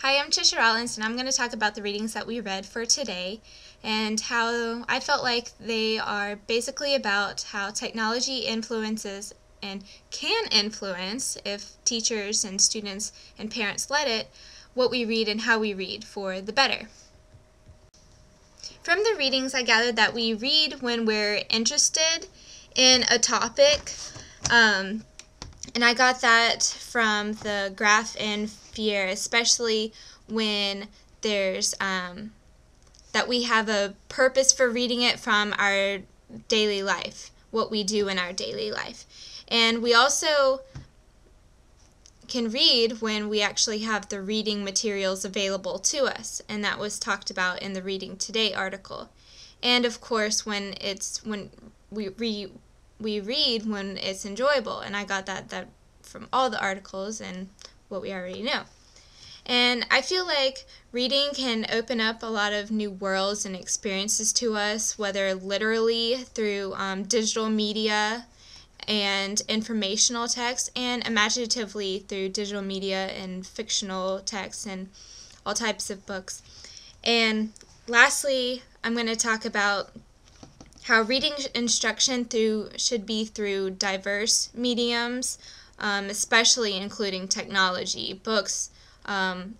Hi, I'm Tricia LLED, and I'm going to talk about the readings that we read for today and how I felt like they are basically about how technology influences and can influence, if teachers and students and parents let it, what we read and how we read for the better. From the readings, I gathered that we read when we're interested in a topic, and I got that from the graph in Fear, especially when there's that we have a purpose for reading it from our daily life, what we do in our daily life. And we also can read when we actually have the reading materials available to us, and that was talked about in the Reading Today article. And of course, when we read when it's enjoyable, and I got that from all the articles and what we already know. And I feel like reading can open up a lot of new worlds and experiences to us, whether literally through digital media and informational text, and imaginatively through digital media and fictional texts and all types of books. And lastly, I'm going to talk about how reading instruction should be through diverse mediums, especially including technology, books,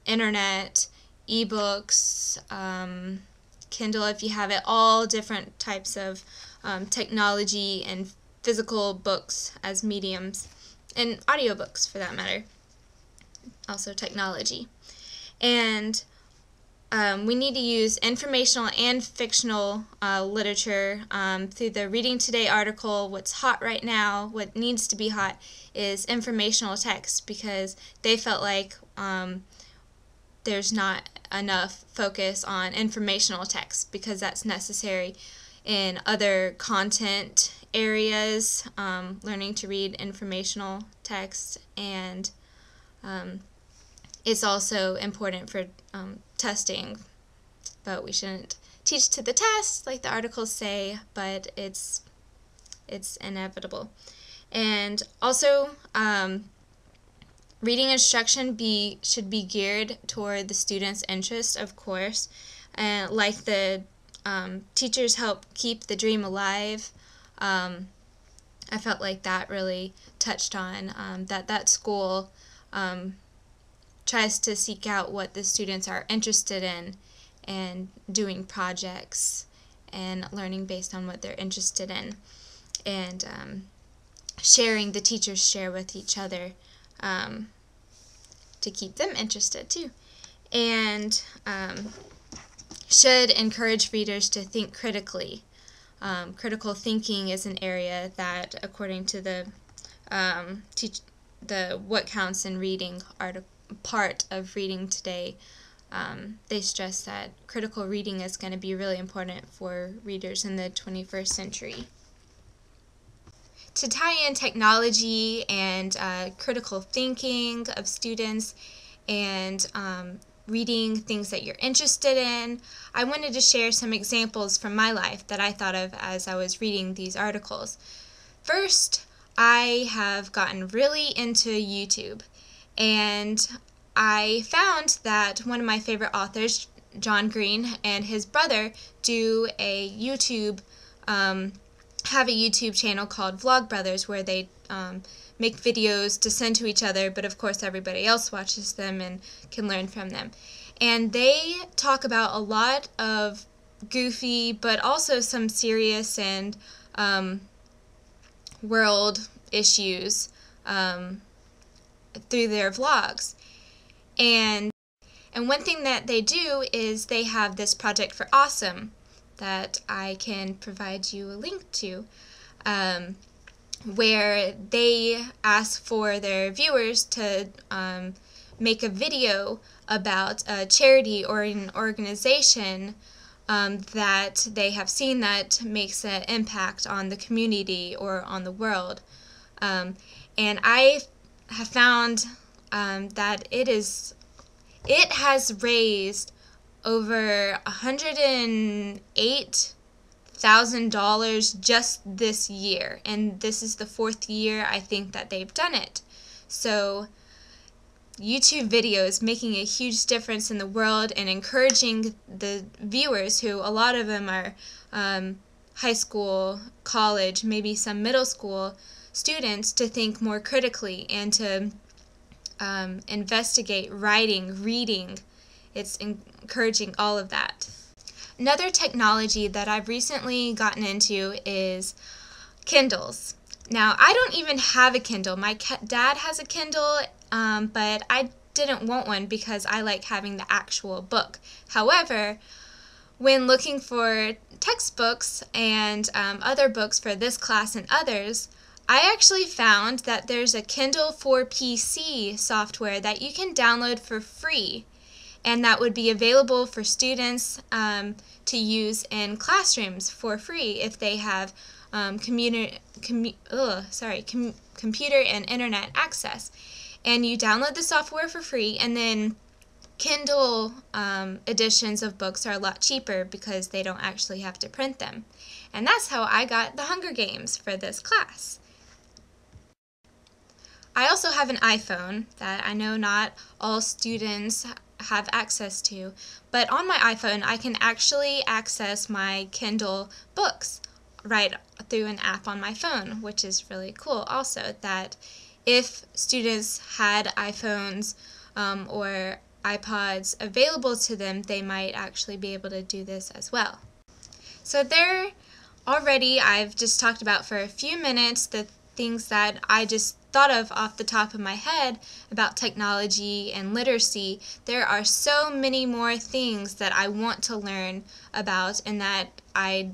internet, ebooks, Kindle if you have it, all different types of technology and physical books as mediums, and audiobooks for that matter, also technology. And we need to use informational and fictional literature through the Reading Today article. What's hot right now, what needs to be hot, is informational text, because they felt like there's not enough focus on informational text, because that's necessary in other content areas, learning to read informational text, and it's also important for testing, but we shouldn't teach to the test like the articles say, but it's inevitable. And also, reading instruction should be geared toward the student's interest, of course, and like the teachers help keep the dream alive. I felt like that really touched on that school tries to seek out what the students are interested in and doing projects and learning based on what they're interested in, and the teachers share with each other to keep them interested too, and should encourage readers to think critically. Critical thinking is an area that, according to the What Counts in Reading part of Reading Today, they stress that critical reading is going to be really important for readers in the 21st century. To tie in technology and critical thinking of students and reading things that you're interested in, I wanted to share some examples from my life that I thought of as I was reading these articles. First, I have gotten really into YouTube, and I found that one of my favorite authors, John Green, and his brother have a YouTube channel called Vlog Brothers, where they make videos to send to each other, but of course everybody else watches them and can learn from them. And they talk about a lot of goofy, but also some serious and world issues through their vlogs. And one thing that they do is they have this Project for Awesome that I can provide you a link to, where they ask for their viewers to make a video about a charity or an organization that they have seen that makes an impact on the community or on the world. And I have found that it has raised over $108,000 just this year, and this is the 4th year I think that they've done it. So YouTube videos making a huge difference in the world and encouraging the viewers, who a lot of them are high school, college, maybe some middle school students, to think more critically and to investigate writing, reading. It's encouraging all of that. Another technology that I've recently gotten into is Kindles. Now, I don't even have a Kindle. My dad has a Kindle, but I didn't want one because I like having the actual book. However, when looking for textbooks and other books for this class and others, I actually found that there's a Kindle for PC software that you can download for free, and that would be available for students to use in classrooms for free if they have computer and internet access. And you download the software for free, and then Kindle editions of books are a lot cheaper because they don't actually have to print them. And that's how I got The Hunger Games for this class. I also have an iPhone that I know not all students have access to, but on my iPhone I can actually access my Kindle books right through an app on my phone, which is really cool also, that if students had iPhones or iPods available to them, they might actually be able to do this as well. So there already I've just talked about for a few minutes the things that I just thought of off the top of my head about technology and literacy. There are so many more things that I want to learn about and that I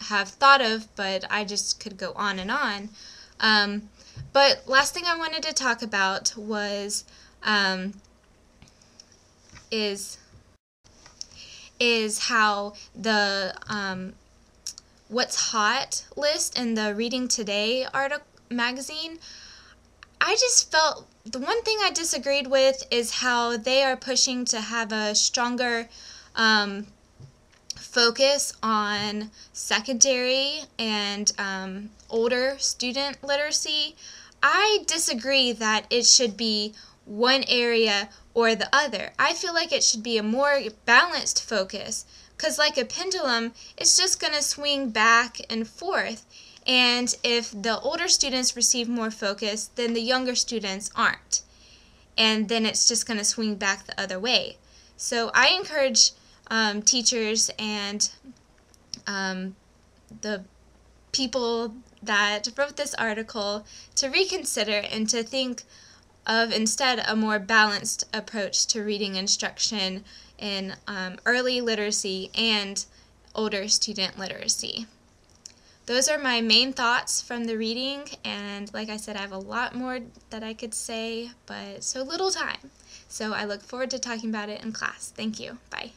have thought of, but I just could go on and on. But last thing I wanted to talk about was is how the What's Hot list in the Reading Today magazine, I just felt the one thing I disagreed with is how they are pushing to have a stronger focus on secondary and older student literacy. I disagree that it should be one area or the other. I feel like it should be a more balanced focus, because like a pendulum, it's just going to swing back and forth. And if the older students receive more focus, then the younger students aren't. And then it's just going to swing back the other way. So I encourage teachers and the people that wrote this article to reconsider and to think of instead a more balanced approach to reading instruction in early literacy and older student literacy. Those are my main thoughts from the reading, and like I said, I have a lot more that I could say, but so little time. So I look forward to talking about it in class. Thank you. Bye.